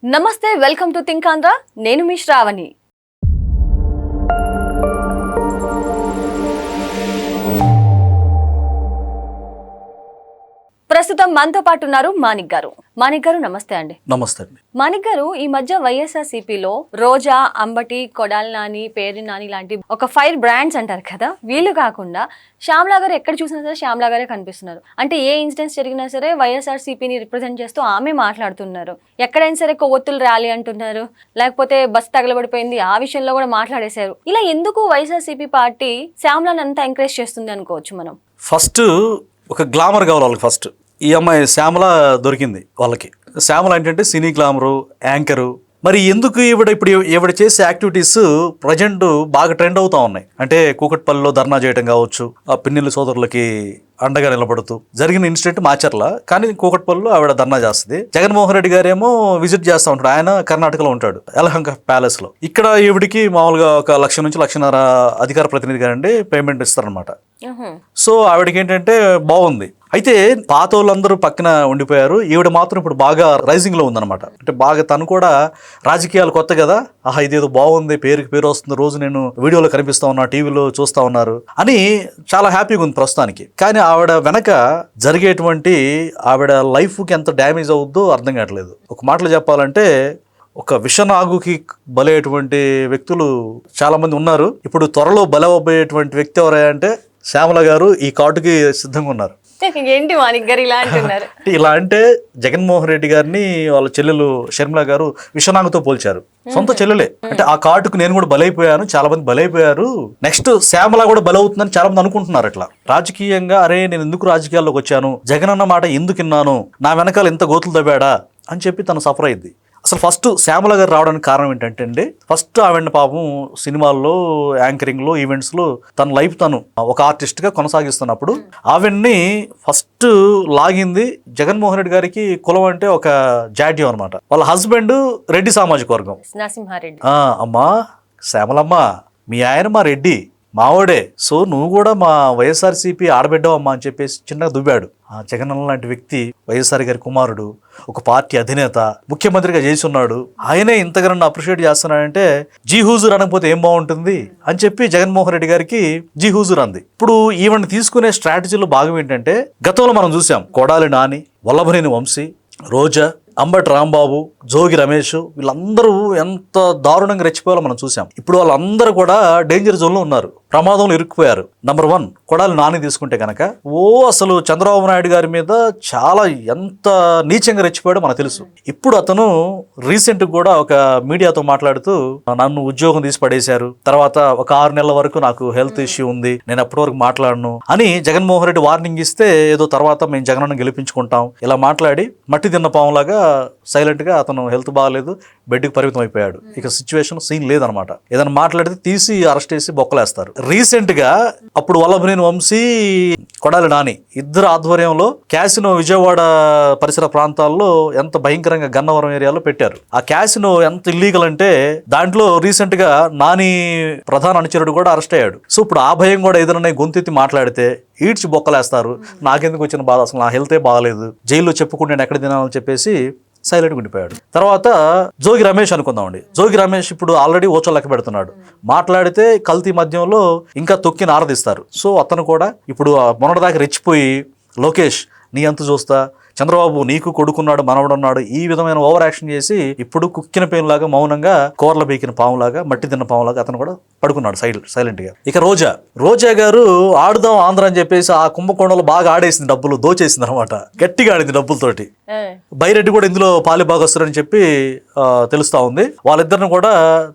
నమస్తే, welcome to think Andhra. నేను మీ శ్రావణి. ప్రస్తుతం మనతో పాటు ఉన్నారు మాణిక్ గారు. మాణిక్ గారు నమస్తే అండి. నమస్తే అండి. మాణిక్ గారు, ఈ మధ్య వైఎస్ఆర్సీపీలో రోజా, అంబటి, కొడాలి నాని, పేర్ని నాని లాంటి ఒక 5 బ్రాండ్స్ అంటారు కదా, వీళ్ళు కాకుండా శ్యామలా గారు ఎక్కడ చూసినా సరే శ్యామలా గారే కనిపిస్తున్నారు. అంటే ఏ ఇన్సిడెంట్స్ జరిగినా సరే వైఎస్ఆర్సీపీని రిప్రజెంట్ చేస్తూ ఆమె మాట్లాడుతున్నారు. ఎక్కడైనా సరే కొవ్వొత్తులు ర్యాలీ అంటున్నారు, లేకపోతే బస్ తగలబడిపోయింది ఆ విషయంలో కూడా మాట్లాడేశారు. ఇలా ఎందుకు వైఎస్ఆర్సీపీ పార్టీ శ్యామలాని అంతా ఎంకరేజ్ చేస్తుంది అనుకోవచ్చు మనం? ఫస్ట్ ఒక గ్లామర్ కావాలి వాళ్ళకి. ఫస్ట్ ఈ అమ్మాయి శ్యామల దొరికింది వాళ్ళకి. శ్యామల ఏంటంటే సినీ గ్లామరు, యాంకరు. మరి ఎందుకు ఈవిడ చేసే యాక్టివిటీస్ ప్రజెంట్ బాగా ట్రెండ్ అవుతా ఉన్నాయి. అంటే కూకట్పల్లిలో ధర్నా చేయడం కావచ్చు, ఆ పిన్నెల్లి సోదరులకి అండగా నిలబడుతూ జరిగిన ఇన్సిడెంట్ మాచర్ల, కానీ కూకట్పల్లిలో ఆవిడ ధర్నా చేస్తుంది. జగన్మోహన్ రెడ్డి గారేమో విజిట్ చేస్తూ ఉంటాడు. ఆయన కర్ణాటకలో ఉంటాడు, యలహంక ప్యాలెస్ లో. ఇక్కడ ఈవిడికి మామూలుగా 1 లక్ష నుంచి 1.5 లక్ష అధికార ప్రతినిధి గారండి పేమెంట్ ఇస్తారనమాట. సో ఆవిడకి ఏంటంటే బాగుంది. అయితే పాత వాళ్ళందరూ పక్కన ఉండిపోయారు, ఈవిడ మాత్రం ఇప్పుడు బాగా రైజింగ్ లో ఉందన్నమాట. అంటే బాగా తను కూడా రాజకీయాలు కొత్త కదా, ఆహా ఇదేదో బాగుంది, పేరుకి పేరు వస్తుంది, రోజు నేను వీడియోలో కనిపిస్తా ఉన్నా, టీవీలో చూస్తా ఉన్నారు అని చాలా హ్యాపీగా ఉంది ప్రస్తుతానికి. కానీ ఆవిడ వెనక జరిగేటువంటి ఆవిడ లైఫ్కి ఎంత డ్యామేజ్ అవుద్దో అర్థం కావట్లేదు. ఒక మాటలో చెప్పాలంటే ఒక విషనాగుకి బలయ్యేటువంటి వ్యక్తులు చాలా మంది ఉన్నారు. ఇప్పుడు త్వరలో బలవబోయేటువంటి వ్యక్తి ఎవరయ్యా అంటే శ్యామల గారు ఈ కాటుకి సిద్ధంగా ఉన్నారు. ఏంటి మాణిక్ గారు ఇలా అంటున్నారు? ఇలా అంటే జగన్మోహన్ రెడ్డి గారిని వాళ్ళ చెల్లెలు షర్మిల గారు విషనాగుతో పోల్చారు. సొంత చెల్లెలే. అంటే ఆ కాటుకు నేను కూడా బలైపోయాను, చాలా మంది బలైపోయారు, నెక్స్ట్ శ్యామల కూడా బలవుతుందని చాలా మంది అనుకుంటున్నారు. అట్లా రాజకీయంగా అరే నేను ఎందుకు రాజకీయాల్లోకి వచ్చాను, జగన్ అన్న మాట ఎందుకు విన్నాను, నా వెనకాల ఎంత గోతులు తవ్వాడా అని చెప్పి తను సఫర్ అయింది. అసలు ఫస్ట్ శ్యామల గారు రావడానికి కారణం ఏంటంటే అండి, ఫస్ట్ ఆవిడ పాపం సినిమాల్లో, యాంకరింగ్లో, ఈవెంట్స్లో తన లైఫ్ తను ఒక ఆర్టిస్ట్గా కొనసాగిస్తున్నప్పుడు ఆవిడ్ని ఫస్ట్ లాగింది జగన్మోహన్ రెడ్డి గారికి. కులం అంటే ఒక జాడ్యం అనమాట. వాళ్ళ హస్బెండ్ రెడ్డి సామాజిక వర్గం, నరసింహారెడ్డి. అమ్మా శ్యామలమ్మ మీ ఆయన మా రెడ్డి మావోడే, సో నువ్వు కూడా మా వైఎస్ఆర్సీపీ ఆడబిడ్డవమ్మా అని చెప్పేసి చిన్నగా దువ్వాడు. ఆ జగన్ లాంటి వ్యక్తి, వైఎస్ఆర్ గారి కుమారుడు, ఒక పార్టీ అధినేత, ముఖ్యమంత్రిగా చేసి ఉన్నాడు, ఆయనే ఇంతగా నన్ను అప్రిషియేట్ చేస్తున్నాడంటే జీ హూజూర్ అనకపోతే ఏం బాగుంటుంది అని చెప్పి జగన్మోహన్ రెడ్డి గారికి జీ హూజూర్ అంది. ఇప్పుడు ఈవెన్ తీసుకునే స్ట్రాటజీలో భాగం ఏంటంటే గతంలో మనం చూసాం కొడాలి నాని, వల్లభనేని వంశీ, రోజా, అంబటి రాంబాబు, జోగి రమేష్, వీళ్ళందరూ ఎంత దారుణంగా రెచ్చిపోయాలో మనం చూసాం. ఇప్పుడు వాళ్ళందరూ కూడా డేంజర్ జోన్లో ఉన్నారు, ప్రమాదంలో ఇరుక్కుపోయారు. నంబర్ 1 కొడాలి నాని తీసుకుంటే కనుక అసలు చంద్రబాబు నాయుడు గారి మీద చాలా ఎంత నీచంగా రెచ్చిపోయాడో మనకు తెలుసు. ఇప్పుడు అతను రీసెంట్ కూడా ఒక మీడియాతో మాట్లాడుతూ నన్ను ఉద్యోగం తీసి పడేశారు, తర్వాత ఒక 6 నెలల వరకు నాకు హెల్త్ ఇష్యూ ఉంది, నేను అప్పటి వరకు మాట్లాడను అని జగన్మోహన్ రెడ్డి వార్నింగ్ ఇస్తే ఏదో తర్వాత మేము జగనన్న గెలిపించుకుంటాం ఇలా మాట్లాడి మట్టి తిన్న పాములాగా సైలెంట్ గా అతను హెల్త్ బాగాలేదు, బెడ్కి పరిమితం అయిపోయాడు. ఇక సిచ్యువేషన్ సీన్ లేదనమాట. ఏదైనా మాట్లాడితే తీసి అరెస్ట్ చేసి బొక్కలేస్తారు. రీసెంట్ గా అప్పుడు వల్లభనేని వంశీ, కొడాలి నాని ఇద్దరు ఆధ్వర్యంలో క్యాసినో విజయవాడ పరిసర ప్రాంతాల్లో ఎంత భయంకరంగా గన్నవరం ఏరియాలో పెట్టారు. ఆ క్యాసినో ఎంత ఇల్లీగల్ అంటే దాంట్లో రీసెంట్ గా నాని ప్రధాన అనుచరుడు కూడా అరెస్ట్ అయ్యాడు. సో ఇప్పుడు ఆ భయం కూడా ఏదైనా గొంతెత్తి మాట్లాడితే ఈడ్చి బొక్కలేస్తారు. నాకెందుకు వచ్చిన బాధ, అసలు నా హెల్తే బాగాలేదు, జైల్లో చెప్పుకుంటే నేను ఎక్కడ తినాలని చెప్పేసి సైలెంట్గా ఉండిపోయాడు. తర్వాత జోగి రమేష్ అనుకుందామండి. జోగి రమేష్ ఇప్పుడు ఆల్రెడీ ఓచో లెక్క పెడుతున్నాడు, మాట్లాడితే కల్తీ మద్యంలో ఇంకా తొక్కి నారదిస్తారు. సో అతను కూడా ఇప్పుడు మొన్నటిదాకా రెచ్చిపోయి లోకేష్ నీ అంత చూస్తా, చంద్రబాబు నీకు కొడుకున్నాడు, మనవడున్నాడు, ఈ విధమైన ఓవర్ యాక్షన్ చేసి ఇప్పుడు కుక్కిన పేనులాగా మౌనంగా కూరల బీకిన పాములాగా మట్టి తిన్న పాములాగా అతను కూడా పడుకున్నాడు సైలెంట్ గా. ఇక రోజా గారు ఆడుదాం ఆంధ్ర అని చెప్పేసి ఆ కుంభకోణంలో బాగా ఆడేసింది, డబ్బులు దోచేసింది అనమాట, గట్టిగా ఆడింది డబ్బులతోటి. బైరెడ్డి కూడా ఇందులో పాలిభాగస్తురని చెప్పి తెలుస్తా ఉంది. వాళ్ళిద్దరిని కూడా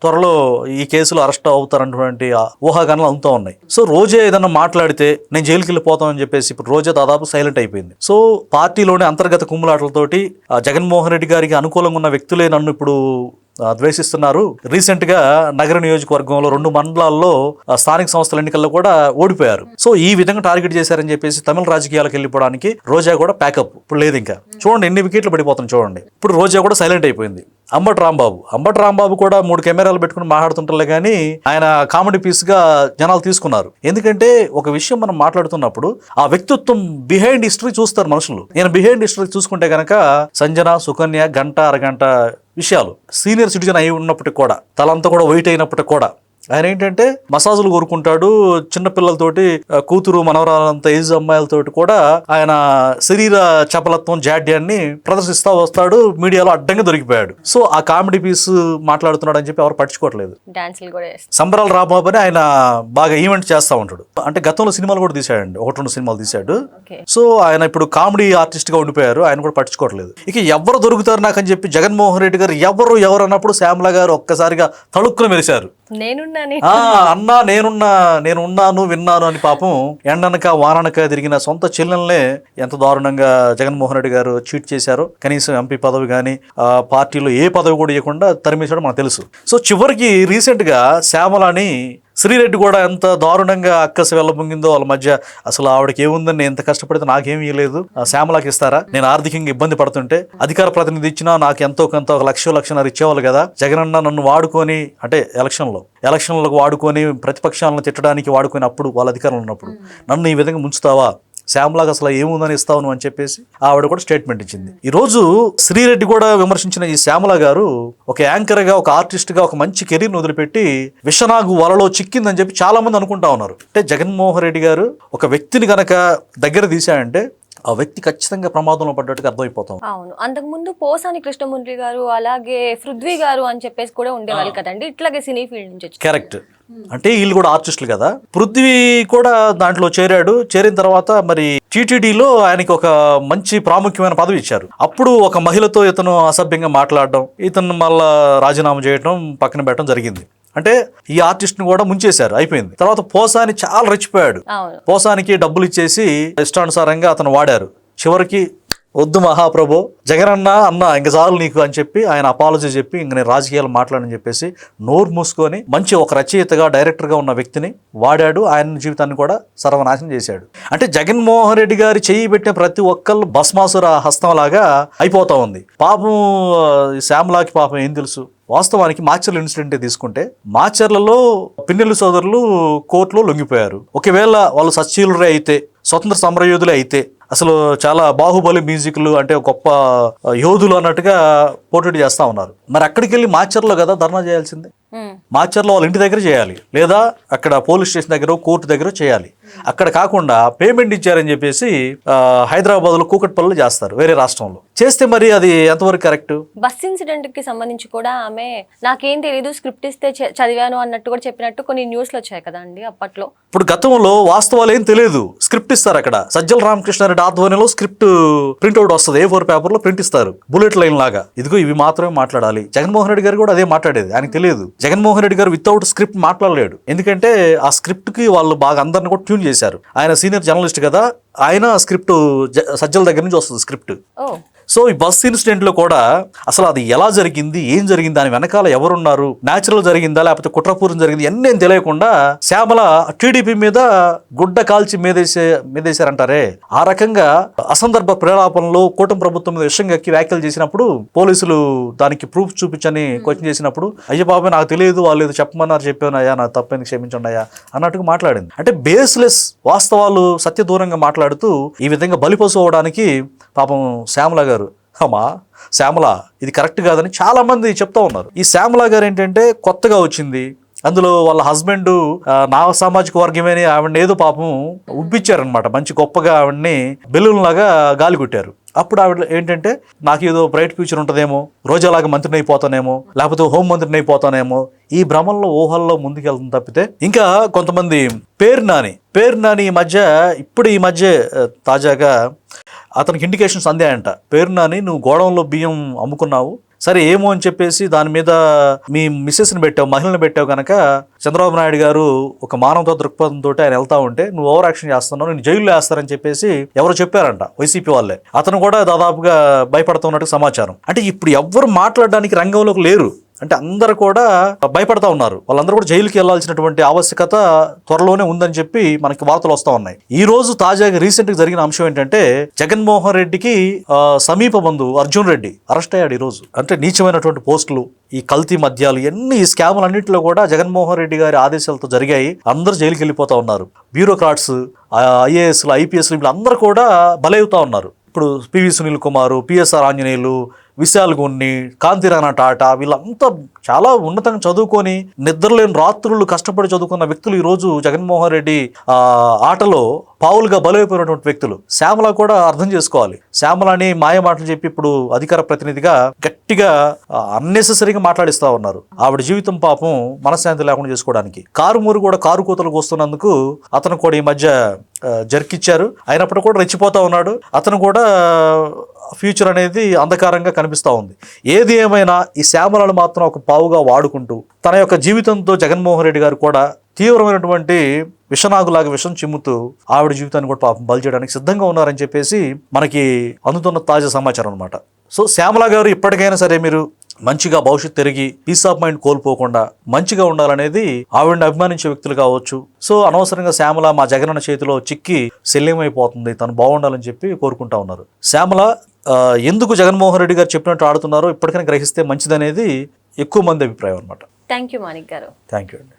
త్వరలో ఈ కేసులో అరెస్ట్ అవుతారన్నటువంటి ఊహాగానాలు అందుతూ ఉన్నాయి. సో రోజా ఏదన్నా మాట్లాడితే నేను జైలుకి వెళ్ళిపోతామని చెప్పేసి ఇప్పుడు రోజా దాదాపు సైలెంట్ అయిపోయింది. సో పార్టీలోని అంతర్గత కుమ్ములాటలతోటి జగన్మోహన్ రెడ్డి గారికి అనుకూలంగా ఉన్న వ్యక్తులే నన్ను ఇప్పుడు ద్వేషిస్తున్నారు. రీసెంట్ గా నగర నియోజకవర్గంలో 2 మండలాల్లో స్థానిక సంస్థల ఎన్నికల్లో కూడా ఓడిపోయారు. సో ఈ విధంగా టార్గెట్ చేశారని చెప్పేసి తమిళ రాజకీయాలకు వెళ్ళిపోవడానికి రోజా కూడా ప్యాకప్ ఇప్పుడు లేదు. ఇంకా చూడండి ఎన్ని వికెట్లు పడిపోతుంది చూడండి. ఇప్పుడు రోజా కూడా సైలెంట్ అయిపోయింది. అంబటి రాంబాబు కూడా 3 కెమెరాలు పెట్టుకుని మాట్లాడుతుంటారులే కానీ ఆయన కామెడీ పీస్ గా జనాలు తీసుకున్నారు. ఎందుకంటే ఒక విషయం మనం మాట్లాడుతున్నప్పుడు ఆ వ్యక్తిత్వం బిహైండ్ హిస్టరీ చూస్తారు మనుషులు. నేను బిహైండ్ హిస్టరీ చూసుకుంటే కనుక సంజన, సుకన్య గంట అరగంట విషయాలు. సీనియర్ సిటిజన్ అయి ఉన్నప్పటికి కూడా, తలంతా కూడా వైట్ అయినప్పటికి కూడా ఆయన ఏంటంటే మసాజులు కోరుకుంటాడు. చిన్నపిల్లలతోటి, కూతురు మనవరాలంత ఏజ్ అమ్మాయిలతోటి కూడా ఆయన శరీర చపలత్వం, జాడ్యాన్ని ప్రదర్శిస్తా వస్తాడు. మీడియాలో అడ్డంగా దొరికిపోయాడు. సో ఆ కామెడీ పీస్ మాట్లాడుతున్నాడు అని చెప్పి ఎవరు పట్టించుకోవట్లేదు. సంబరాలు రాబాబని ఆయన బాగా ఈవెంట్ చేస్తా ఉంటాడు. అంటే గతంలో సినిమాలు కూడా తీశాడండి, 1-2 సినిమాలు తీశాడు. సో ఆయన ఇప్పుడు కామెడీ ఆర్టిస్ట్ గా ఉండిపోయారు. ఆయన కూడా పట్టించుకోవట్లేదు. ఇక ఎవరు దొరుకుతారు నాకు అని చెప్పి జగన్మోహన్ రెడ్డి గారు ఎవరు అన్నప్పుడు శ్యామల గారు ఒక్కసారిగా తళుక్కున మెరిశారు. అన్నా నేనున్నాను విన్నాను అని పాపం ఎండనక వాననక తిరిగిన సొంత చెల్లెల్నే ఎంత దారుణంగా జగన్మోహన్ రెడ్డి గారు చీట్ చేశారో. కనీసం ఎంపీ పదవి కానీ పార్టీలో ఏ పదవి కూడా ఇవ్వకుండా తరిమేశాడో మనకు తెలుసు. సో చివరికి రీసెంట్ గా శ్యామలని శ్రీరెడ్డి కూడా ఎంత దారుణంగా అక్కసి వెళ్ళబొంగిందో వాళ్ళ మధ్య. అసలు ఆవిడకి ఏముందని నేను ఎంత కష్టపడితే నాకేమీ ఇవ్వలేదు, శ్యామలాకి ఇస్తారా, నేను ఆర్థికంగా ఇబ్బంది పడుతుంటే అధికార ప్రతినిధి ఇచ్చినా నాకు ఎంతో కొంత 1,00,000 ఇచ్చేవాళ్ళు కదా, జగనన్న నన్ను వాడుకొని, అంటే ఎలక్షన్లకు వాడుకొని ప్రతిపక్షాలను తిట్టడానికి వాడుకొని, అప్పుడు వాళ్ళ అధికారంలో ఉన్నప్పుడు నన్ను ఈ విధంగా ముంచుతావా, శ్యామలాగా అసలు ఏముందని ఇస్తావు అని చెప్పేసి ఆవిడ కూడా స్టేట్మెంట్ ఇచ్చింది. ఈ రోజు శ్రీరెడ్డి కూడా విమర్శించిన ఈ శ్యామల గారు ఒక యాంకర్ గా, ఒక ఆర్టిస్ట్ గా ఒక మంచి కెరీర్ ని వదిలిపెట్టి విషనాగు వలలో చిక్కిందని చెప్పి చాలా మంది అనుకుంటా ఉన్నారు. అంటే జగన్మోహన్ రెడ్డి గారు ఒక వ్యక్తిని గనక దగ్గర తీశాడంటే ఆ వ్యక్తి ఖచ్చితంగా ప్రమాదంలో పడ్డట్టుగా అర్థమైపోతాం. అవును, అంతకుముందు పోసాని కృష్ణమురళి గారు, అలాగే పృథ్వీ గారు అని చెప్పేసి కూడా ఉండేవాళ్ళు కదండి, ఇట్లాగే సినీ ఫీల్డ్ నుంచి. కరెక్ట్. అంటే వీళ్ళు కూడా ఆర్టిస్టులు కదా. పృథ్వీ కూడా దాంట్లో చేరాడు. చేరిన తర్వాత మరి టీటీడీలో ఆయనకి ఒక మంచి ప్రాముఖ్యమైన పదవి ఇచ్చారు. అప్పుడు ఒక మహిళతో ఇతను అసభ్యంగా మాట్లాడడం, ఇతను మళ్ళా రాజీనామా చేయడం, పక్కన పెట్టడం జరిగింది. అంటే ఈ ఆర్టిస్ట్ ని కూడా ముంచేశారు, అయిపోయింది. తర్వాత పోసాని చాలా రెచ్చిపోయాడు. పోసానికి డబ్బులు ఇచ్చేసి ఇష్టానుసారంగా అతను వాడారు. చివరికి వద్దు మహాప్రభు, జగనన్న అన్న ఇంక చాలు నీకు అని చెప్పి ఆయన అపాలజీ చెప్పి ఇంక నేను రాజకీయాలు మాట్లాడని చెప్పేసి నోరు మూసుకొని మంచి ఒక రచయితగా, డైరెక్టర్గా ఉన్న వ్యక్తిని వాడాడు. ఆయన జీవితాన్ని కూడా సర్వనాశనం చేశాడు. అంటే జగన్మోహన్ రెడ్డి గారి చెయ్యి పెట్టిన ప్రతి ఒక్కళ్ళు భస్మాసుర హస్తంలాగా అయిపోతా ఉంది. పాపం శ్యామలాకి పాపం ఏం తెలుసు. వాస్తవానికి మాచర్ల ఇన్సిడెంట్ తీసుకుంటే, మాచర్లలో పిన్నెల్లి సోదరులు కోర్టులో లొంగిపోయారు. ఒకవేళ వాళ్ళు సచ్చీలురే అయితే, స్వతంత్ర సమరయోధులే అయితే, అసలు చాలా బాహుబలి మ్యూజిక్లు అంటే గొప్ప యోధులు అన్నట్టుగా పోటీ చేస్తా ఉన్నారు. మరి అక్కడికి వెళ్ళి మాచర్లో కదా ధర్నా చేయాల్సిందే. మాచర్లో వాళ్ళ ఇంటి దగ్గర చేయాలి, లేదా అక్కడ పోలీస్ స్టేషన్ దగ్గర, కోర్టు దగ్గర చేయాలి. అక్కడ కాకుండా పేమెంట్ ఇచ్చారని చెప్పేసి హైదరాబాద్ లో కూకట్పల్లిలో చేస్తారు, వేరే రాష్ట్రంలో చేస్తే మరి అది ఎంతవరకు కరెక్ట్? బస్ ఇన్సిడెంట్ కి సంబంధించి కూడా ఆమె నాకేం తెలీదు, స్క్రిప్ట్ ఇస్తే చదివాను అన్నట్టు కూడా చెప్పినట్టు కొన్ని న్యూస్లు వచ్చాయి కదా అండి అప్పట్లో. ఇప్పుడు గతంలో వాస్తవాలు ఏం తెలియదు, స్క్రిప్ట్ ఇస్తారు. అక్కడ సజ్జల రామకృష్ణారెడ్డి ఆధ్వర్యంలో స్క్రిప్ట్ ప్రింట్అవుట్ వస్తుంది, A4 పేపర్ లో ప్రింట్ ఇస్తారు, బుల్లెట్ లైన్ లాగా. ఇదిగో ఇవి మాత్రమే మాట్లాడాలి. జగన్మోహన్ రెడ్డి గారు కూడా అదే మాట్లాడేది, ఆయనకు తెలియదు. జగన్మోహన్ రెడ్డి గారు వితౌట్ స్క్రిప్ట్ మాట్లాడలేడు. ఎందుకంటే ఆ స్క్రిప్ట్ కి వాళ్ళు బాగా అందరిని కూడా ట్యూన్ చేశారు. ఆయన సీనియర్ జర్నలిస్ట్ కదా, ఆయన స్క్రిప్ట్ సజ్జల దగ్గర నుంచి వస్తుంది స్క్రిప్ట్. సో ఈ బస్ ఇన్సిడెంట్ లో కూడా అసలు అది ఎలా జరిగింది, ఏం జరిగింది, దాని వెనకాల ఎవరున్నారు, న్యాచురల్ జరిగిందా లేకపోతే కుట్రపూర్వం జరిగింది, ఎన్నేం తెలియకుండా శ్యామల టీడీపీ మీద గుడ్డ కాల్చి మీదేశారంటారే, ఆ రకంగా అసందర్భ ప్రేలాపనలో కూటమి ప్రభుత్వం మీద విషయం ఎక్కి వ్యాఖ్యలు చేసినప్పుడు పోలీసులు దానికి ప్రూఫ్ చూపించని క్వశ్చన్ చేసినప్పుడు, అయ్య బాబాయ్ నాకు తెలియదు, వాళ్ళు ఏదో చెప్పమన్నారు, చెప్పానయ్యా, నాకు తప్పని క్షమించండి అయ్యా అన్నట్టుగా మాట్లాడింది. అంటే బేస్లెస్ వాస్తవాలు సత్య దూరంగా మాట్లాడుతూ ఈ విధంగా బలిపశు అవడానికి పాపం శ్యామల గారు, అమ్మా శ్యామల ఇది కరెక్ట్ కాదని చాలా మంది చెప్తా ఉన్నారు. ఈ శ్యామల గారు ఏంటంటే కొత్తగా వచ్చింది, అందులో వాళ్ళ హస్బెండ్ నా సామాజిక వర్గమేని ఆవిడని ఏదో పాపం ఉబ్బిచ్చారనమాట, మంచి గొప్పగా ఆవిడని బెలూన్ లాగా గాలి కొట్టారు. అప్పుడు ఆవిడ ఏంటంటే నాకు ఏదో బ్రైట్ ఫ్యూచర్ ఉంటుందేమో, రోజాలాగా మంత్రిని అయిపోతానేమో, లేకపోతే హోం మంత్రిని అయిపోతానేమో, ఈ భ్రమంలో ఊహల్లో ముందుకెళ్తుంది తప్పితే. ఇంకా కొంతమంది పేరు నాని ఈ మధ్య తాజాగా అతనికి ఇండికేషన్స్ అందాయంట. పేరు నాని నువ్వు గోడౌన్లో బియ్యం అమ్ముకున్నావు, సరే ఏమో అని చెప్పేసి దాని మీద మీ మిస్సెస్ని పెట్టావు, మహిళని పెట్టావు కనుక చంద్రబాబు నాయుడు గారు ఒక మానవతా దృక్పథంతో ఆయన వెళ్తా ఉంటే నువ్వు ఓవర్ యాక్షన్ చేస్తున్నావు, నేను జైల్లో వేస్తారని చెప్పేసి ఎవరు చెప్పారంట, వైసీపీ వాళ్ళే. అతను కూడా దాదాపుగా భయపడుతున్నట్టు సమాచారం. అంటే ఇప్పుడు ఎవ్వరు మాట్లాడడానికి రంగంలోకి లేరు. అంటే అందరు కూడా భయపడతా ఉన్నారు. వాళ్ళందరూ కూడా జైలుకి వెళ్లాల్సినటువంటి ఆవశ్యకత త్వరలోనే ఉందని చెప్పి మనకి వార్తలు వస్తా ఉన్నాయి. ఈ రోజు తాజాగా రీసెంట్ గా జరిగిన అంశం ఏంటంటే జగన్మోహన్ రెడ్డికి సమీప బంధువు అర్జున్ రెడ్డి అరెస్ట్ అయ్యాడు ఈ రోజు. అంటే నీచమైనటువంటి పోస్టులు, ఈ కల్తీ మద్యాలు, ఈ స్కాములు అన్నింటిలో కూడా జగన్మోహన్ రెడ్డి గారి ఆదేశాలతో జరిగాయి. అందరూ జైలుకి వెళ్ళిపోతా ఉన్నారు. బ్యూరోక్రాట్స్, IASలు, IPSలు వీళ్ళందరూ కూడా బలవుతా ఉన్నారు. ఇప్పుడు పివి సునీల్ కుమార్, PSR ఆంజనేయులు, విశాల్ గున్ని, కాంతిరాణా టాటా వీళ్ళంతా చాలా ఉన్నతంగా చదువుకొని నిద్రలేని రాత్రులు కష్టపడి చదువుకున్న వ్యక్తులు ఈ రోజు జగన్మోహన్ రెడ్డి ఆటలో పావులుగా బలైపోయినటువంటి వ్యక్తులు. శ్యామల కూడా అర్థం చేసుకోవాలి. శ్యామలని మాయ మాటలు చెప్పి ఇప్పుడు అధికార ప్రతినిధిగా గట్టిగా అన్నెసెసరీగా మాట్లాడిస్తా ఉన్నారు. ఆవిడ జీవితం పాపం మనశ్శాంతి లేకుండా చేసుకోవడానికి కారుమూరు కూడా కారు కూతలకు వస్తున్నందుకు అతను కూడా ఈ మధ్య జరికిచ్చారు. అయినప్పుడు కూడా రెచ్చిపోతా ఉన్నాడు. అతను కూడా ఫ్యూచర్ అనేది అంధకారంగా కనిపిస్తూ ఉంది. ఏది ఏమైనా ఈ శ్యామలను మాత్రం ఒక పావుగా వాడుకుంటూ తన యొక్క జీవితంతో జగన్మోహన్ రెడ్డి గారు కూడా తీవ్రమైనటువంటి విషనాగులాగా విషం చిమ్ముతూ ఆవిడ జీవితాన్ని కూడా పాపం బలి చేయడానికి సిద్ధంగా ఉన్నారని చెప్పేసి మనకి అందుతున్న తాజా సమాచారం అనమాట. సో శ్యామల గారు ఇప్పటికైనా సరే మీరు మంచిగా భవిష్యత్తు తిరిగి పీస్ ఆఫ్ మైండ్ కోల్పోకుండా మంచిగా ఉండాలనేది ఆవిడని అభిమానించే వ్యక్తులు కావచ్చు. సో అనవసరంగా శ్యామల మా జగనన్న చేతిలో చిక్కి శల్యమైపోతుంది, తను బాగుండాలని చెప్పి కోరుకుంటా ఉన్నారు. శ్యామల ఎందుకు జగన్మోహన్ రెడ్డి గారు చెప్పినట్టు ఆడుతున్నారో ఇప్పటికైనా గ్రహిస్తే మంచిదనేది ఎక్కువ మంది అభిప్రాయం అనమాట. థ్యాంక్ యూ మాణిక్ గారు. థ్యాంక్ యూ అండి.